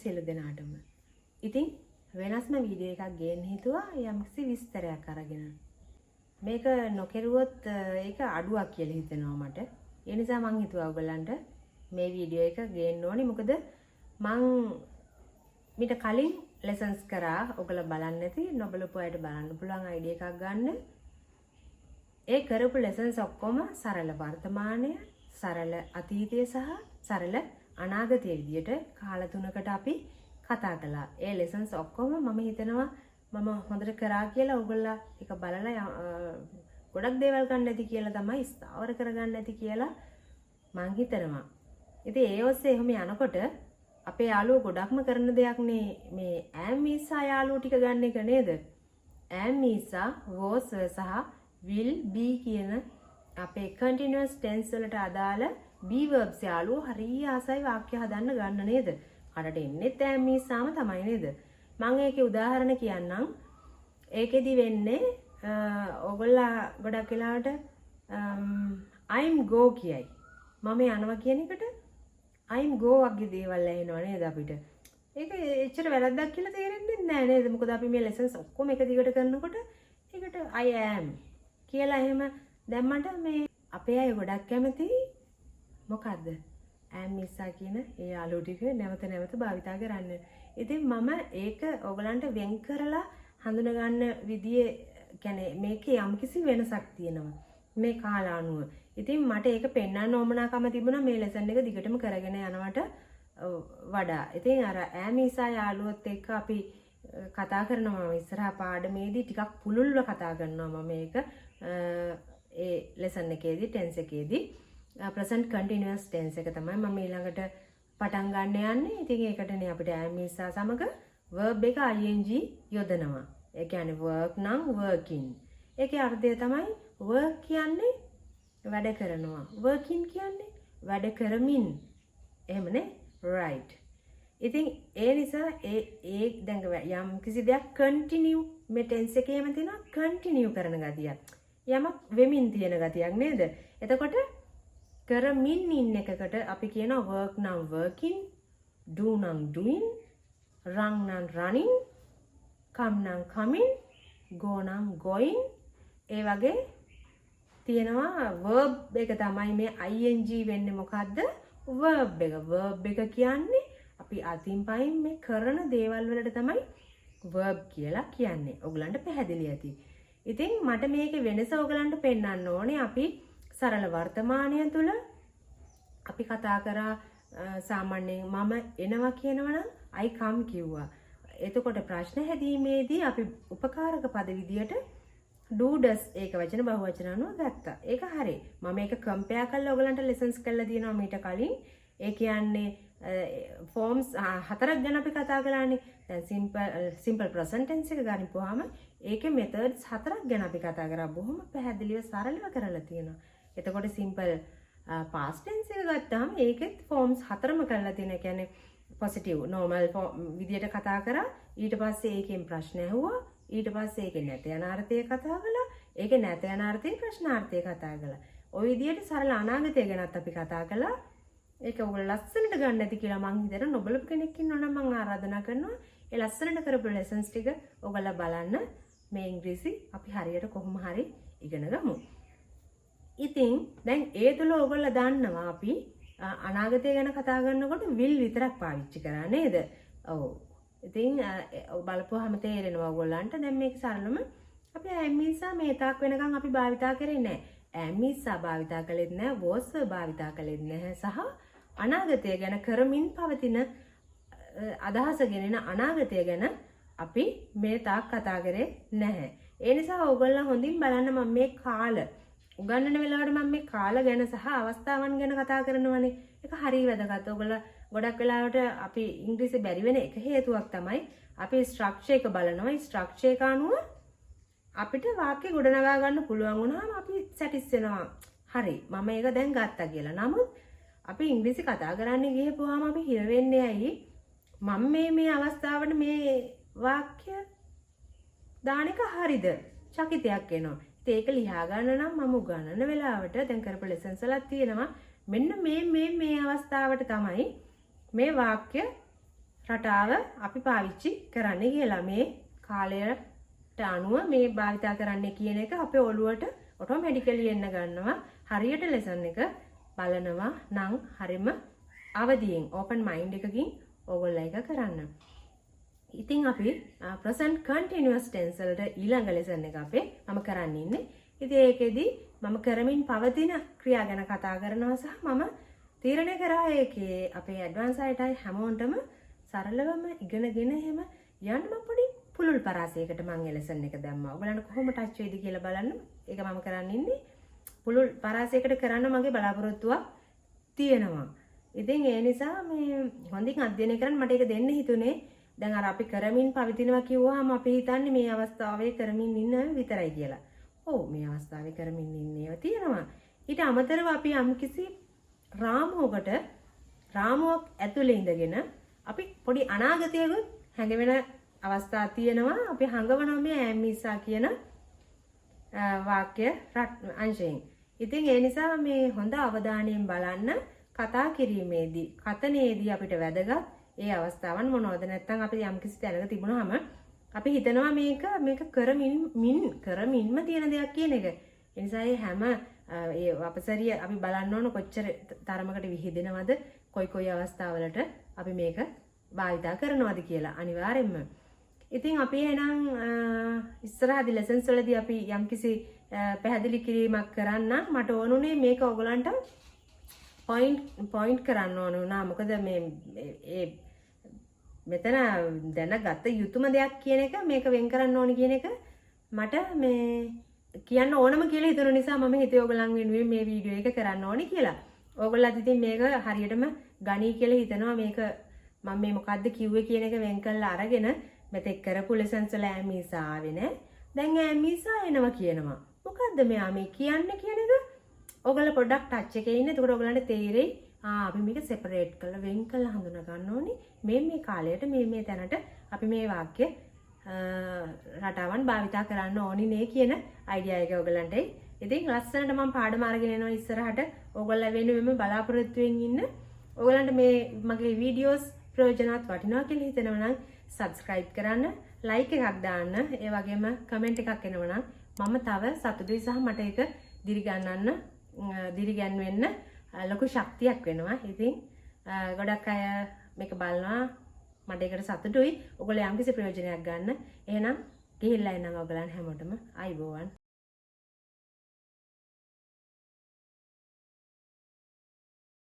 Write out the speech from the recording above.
සියලු දෙනාටම. ඉතින් වෙනස්ම වීඩියෝ එකක් ගේන්න හිතුවා යම්කිසි විස්තරයක් අරගෙන. මේක නොකරුවොත් ඒක අඩුවක් කියලා හිතෙනවා මට. ඒ නිසා මං හිතුවා ඔයගලන්ට මේ වීඩියෝ එක ගේන්න ඕනේ. මොකද මං මීට කලින් ලෙසන්ස් කරා. ඔයගොල්ලෝ බලන්න නැති නොබලපු අයට බලන්න පුළුවන් අයිඩියා එකක් ගන්න. ඒ කරපු ලෙසන්ස් ඔක්කොම සරල වර්තමානය, සරල අතීතය සහ සරල අනාගතය විදියට කාල තුනකට අපි කතා කළා. ඒ ලෙසන්ස් ඔක්කොම මම හිතනවා මම හොඳට කරා කියලා ඔයගොල්ලෝ එක බලලා ගොඩක් දේවල් ගන්න නැති කියලා තමයි ස්ථාවර කරගන්න නැති කියලා මං හිතනවා. ඉතින් ඒ ඔස්සේ එහෙම යනකොට අපේ යාළුවෝ ගොඩක්ම කරන දෙයක් මේ ඈම්මීසා යාළුවෝ ටික ගන්න එක නේද? ඈම්මීසා was සහ will be කියන අපේ continuous tense වලට අදාළ be verbs යාළුවෝ හරිය ආසයි වාක්‍ය හදන්න ගන්න නේද? අරට එන්නේ ඈම්මීසාම තමයි නේද? මම ඒකේ උදාහරණ කියන්නම්. ඒකෙදි වෙන්නේ ඔයගොල්ලෝ ගොඩක් වෙලාවට I'm go කියයි. මම යනවා කියන එකට I'm go වගේ දේවල් ඇහෙනවා නේද අපිට? ඒක එච්චර වැරද්දක් කියලා තේරෙන්නේ නැහැ නේද? මොකද අපි මේ lessons ඔක්කොම එක දිගට කරනකොට ඒකට I am කියලා එහෙම දැම්මට මේ අපේ අය ගොඩක් කැමති මොකද්ද? am ඉස්සා කියන ඒ යාළුවෝ ටික නැවත නැවත භාවිතා කරන්න. ඉතින් මම ඒක ඔයගලන්ට වෙන් කරලා හඳුන ගන්න විදිය කියන්නේ මේකේ යම්කිසි වෙනසක් තියෙනවා මේ කාලානුව. ඉතින් මට ඒක පෙන්වන්න ඕමනාකම තිබුණා මේ ලෙසන් එක දිගටම කරගෙන යනවට වඩා. ඉතින් අර ඈමිසා යාළුවොත් එක්ක අපි කතා කරනවා ඉස්සරහා පාඩමේදී ටිකක් පුළුල්ව කතා කරනවා මම මේක ඒ ලෙසන් එකේදී ටෙන්ස් එකේදී present continuous tense එක තමයි මම ඊළඟට පටන් ගන්න යන්නේ. ඉතින් ඒකටනේ අපිට ඈමිසා සමග verb එක ing යොදනවා. ඒ කියන්නේ work නම් working. ඒකේ අර්ථය තමයි work කියන්නේ වැඩ කරනවා. working කියන්නේ වැඩ කරමින්. එහෙමනේ? right. ඉතින් ඒ නිසා ඒ දැන් යම් කිසි දෙයක් continue මේ tense එකේම තියෙනවා continue කරන ගතියක්. යමක් වෙමින් තියෙන ගතියක් නේද? එතකොට කරමින් ඉන්න එකකට අපි කියනවා work නම් working, do නම් doing, run නම් running, come නම් coming, go නම් going. ඒ වගේ තියෙනවා verb එක තමයි මේ ing වෙන්නේ මොකද්ද? verb එක. verb එක කියන්නේ අපි අතින් පයින් මේ කරන දේවල් වලට තමයි verb කියලා කියන්නේ. ඔයගලන්ට පැහැදිලි ඇති. ඉතින් මට මේකේ වෙනස ඔයගලන්ට පෙන්වන්න ඕනේ. අපි සරල වර්තමානය තුල අපි කතා කරා සාමාන්‍යයෙන් මම එනවා කියනවනම් I come කිව්වා. එතකොට ප්‍රශ්න හැදීමේදී අපි උපකාරක පද විදියට do does ඒක වචන බහුවචන අනුව ගත්තා. ඒක හරි. මම මේක කම්පෙයාර් කරලා ඔයගලන්ට lessons කරලා තියෙනවා මීට කලින්. ඒ කියන්නේ forms හතරක් ගැන අපි කතා කරානේ. දැන් simple present tense එක ගනිපුවාම ඒකේ methods හතරක් ගැන අපි කතා කරා. බොහොම පැහැදිලිව සරලව කරලා තියෙනවා. එතකොට simple past tense එක ගත්තාම ඒකෙත් forms හතරම කරලා තියෙනවා. කියන්නේ positive normal විදියට කතා කරා. ඊට පස්සේ ඒකෙන් ප්‍රශ්න ඇහුවා. ඊට පස්සේ ඒකේ නැත යන අර්ථය කතා කළා. ඒකේ නැත යන අර්ථයේ ප්‍රශ්නාර්ථය කතා කළා. ওই විදියට සරල අනාගතය ගැනත් අපි කතා කළා. ඒක ඔයගොල්ලෝ ලස්සනට ගන්න නැති කියලා මං හිතන නොබලපු කෙනෙක් ඉන්නවනම් මං ආරාධනා කරනවා ඒ ලස්සනට කරපු lessons ටික ඔයගොල්ලෝ බලන්න. මේ ඉංග්‍රීසි අපි හරියට කොහොම හරි ඉගෙන ගමු. ඉතින් දැන් ඒ තුල ඔයගොල්ලෝ දන්නවා අපි අනාගතය ගැන කතා කරනකොට will විතරක් පාවිච්චි කරා නේද? ඔව්. ඉතින් බලපුවාම තේරෙනවා ඔයගොල්ලන්ට දැන් මේක සරලම අපි ඈම්මීසා මේ තාක් වෙනකන් අපි භාවිතා කරේ නැහැ. ඈම්මීසා භාවිතා කළෙත් නැහැ, was භාවිතා කළෙත් නැහැ සහ අනාගතය ගැන කරමින් පවතින අදහස ගෙනෙන අනාගතය ගැන අපි මේ තාක් කතා කරේ නැහැ. ඒ නිසා ඔයගොල්ලෝ හොඳින් බලන්න මම මේ කාල උගන්වන වෙලාවට මම මේ කාල ගැන සහ අවස්ථාවන් ගැන කතා කරනවානේ. ඒක හරිය වැදගත්. ඔයගොල්ලෝ ගොඩක් වෙලාවට අපි ඉංග්‍රීසි බැරි වෙන එක හේතුවක් තමයි අපි ස්ට්‍රක්චර් එක බලනවා. ස්ට්‍රක්චර් එක අනුව අපිට වාක්‍ය ගොඩනගා ගන්න පුළුවන් වුණාම අපි සැටිස් වෙනවා. හරි මම ඒක දැන් ගත්තා කියලා. නමුත් අපි ඉංග්‍රීසි කතා කරන්න ගිහපුවාම අපි හිර වෙන්නේ ඇයි? මම මේ අවස්ථාවට මේ වාක්‍ය දාන එක හරිද? චකිතයක් එනවා. ඒක ලියා ගන්න නම් මම උගන්වන වෙලාවට දැන් කරපු lessons වලක් තියෙනවා. මෙන්න මේ අවස්ථාවට තමයි මේ වාක්‍ය රටාව අපි පාවිච්චි කරන්නේ කියලා මේ කාලයට අනුව මේ භාවිතා කරන්න කියන එක අපේ ඔළුවට ඔටෝමැටිකලි එන්න ගන්නවා. හරියට ලෙසන් එක බලනවා නම් හරිම අවදියෙන් ඕපන් මයින්ඩ් එකකින් ඕගොල්ලෝ එක කරන්න. ඉතින් අපි present continuous tense වලට ඊළඟ ලෙසන් එක අපේ මම කරන්න ඉන්නේ. ඉතින් ඒකෙදි මම කරමින් පවතින ක්‍රියා ගැන කතා කරනවා සහ මම තීරණය කරා ඒකේ අපේ ඇඩ්වාන්ස් අයටයි හැමෝටම සරලවම ඉගෙනගෙන එහෙම යන්න මම පොඩි පුළුල් පරාසයකට මම ලෙසන් එක දැම්මා. ඔයගලන්ට කොහොම ටච් වෙයිද කියලා බලන්න. ඒක මම කරන්න ඉන්නේ. පුළුල් පරාසයකට කරන්න මගේ බලාපොරොත්තුවක් තියෙනවා. ඉතින් ඒ නිසා මේ හොඳින් අධ්‍යයනය කරන්න මට ඒක දෙන්න හිතුනේ. දැන් අර අපි කරමින් පවතිනවා කිව්වහම අපි හිතන්නේ මේ අවස්ථාවේ කරමින් ඉන්න විතරයි කියලා. ඔව් මේ අවස්ථාවේ කරමින් ඉන්නේව තියෙනවා. ඊට අමතරව අපි යම්කිසි රාමුවක් ඇතුලේ ඉඳගෙන අපි පොඩි අනාගතයකට හැඟවෙන අවස්ථා තියෙනවා. අපි හඟවනවා මේ ඈම්මිසා කියන වාක්‍ය අංශයෙන්. ඉතින් ඒ නිසා මේ හොඳ අවධානයෙන් බලන්න කතා කිරීමේදී කතනයේදී අපිට වැදගත් ඒ අවස්ථාවන් මොනවද? නැත්නම් අපි යම්කිසි තැනක තිබුණාම අපි හිතනවා මේක කරමින්ම තියෙන දෙයක් කියන එක. ඒ නිසා ඒ හැම ඒ අපසරිය අපි බලන්න ඕන කොච්චර තරමකට විහිදෙනවද කොයි අවස්ථාවලට අපි මේක භාවිතා කරනවද කියලා අනිවාර්යෙන්ම. ඉතින් අපි එහෙනම් ඉස්සරහදී ලෙසන්ස් වලදී අපි යම්කිසි පැහැදිලි කිරීමක් කරන්න මට ඕනුනේ මේක ඔයගලන්ට පොයින්ට් කරන්න ඕන වුණා. මොකද මේ මෙතන දැනගත යුතුම දෙයක් කියන එක මේක වෙන් කරන්න ඕනි කියන එක මට මේ කියන්න ඕනම කියලා හිතුන නිසා මම හිතුවේ ඔයගලන් වෙනුවෙන් මේ වීඩියෝ එක කරන්න ඕනි කියලා. ඔයගොල්ලත් ඉතින් මේක හරියටම ගණී කියලා හිතනවා මේක මම මේ මොකද්ද කිව්වේ කියන එක වෙන් කරලා අරගෙන මෙතෙක් කරපු ලෙසන්ස් වල ඈමීසා ආවේ නෑ. දැන් ඈමීසා එනවා කියනවා. මොකද්ද මෙයා මේ කියන්නේ කියන එක ඔයගොල්ලෝ පොඩ්ඩක් ටච් එකේ ඉන්න. එතකොට ඔයගලන්ට තේරෙයි අපි මේක සෙපරේට් කරලා වෙන් කරලා හඳුනා ගන්න ඕනි. මේ කාලයට මේ තැනට අපි මේ වාක්‍ය රටාවන් භාවිතා කරන්න ඕනි නේ කියන අයිඩියා එක ඔයගලන්ට. ඉතින් ලස්සනට මම පාඩම අරගෙන එනවා ඉස්සරහට. ඔයගොල්ලෝ වෙනුවෙම බලාපොරොත්තු වෙමින් ඉන්න. ඔයගලන්ට මේ මගේ වීඩියෝස් ප්‍රයෝජනවත් වටිනවා කියලා හිතෙනවා නම් subscribe කරන්න, like එකක් දාන්න, ඒ වගේම comment එකක් එනවා නම් මම තව සතුටුයි සහ මට ඒක දිරිගැන්වෙන්න ලොකු ශක්තියක් වෙනවා. ඉතින් ගොඩක් අය මේක බලනවා මට ඒකට සතුටුයි. ඔයගොල්ලෝ යම්කිසි ප්‍රයෝජනයක් ගන්න. එහෙනම් ගිහිල්ලා එනවා ඔයගලන් හැමෝටම අයබෝවන්.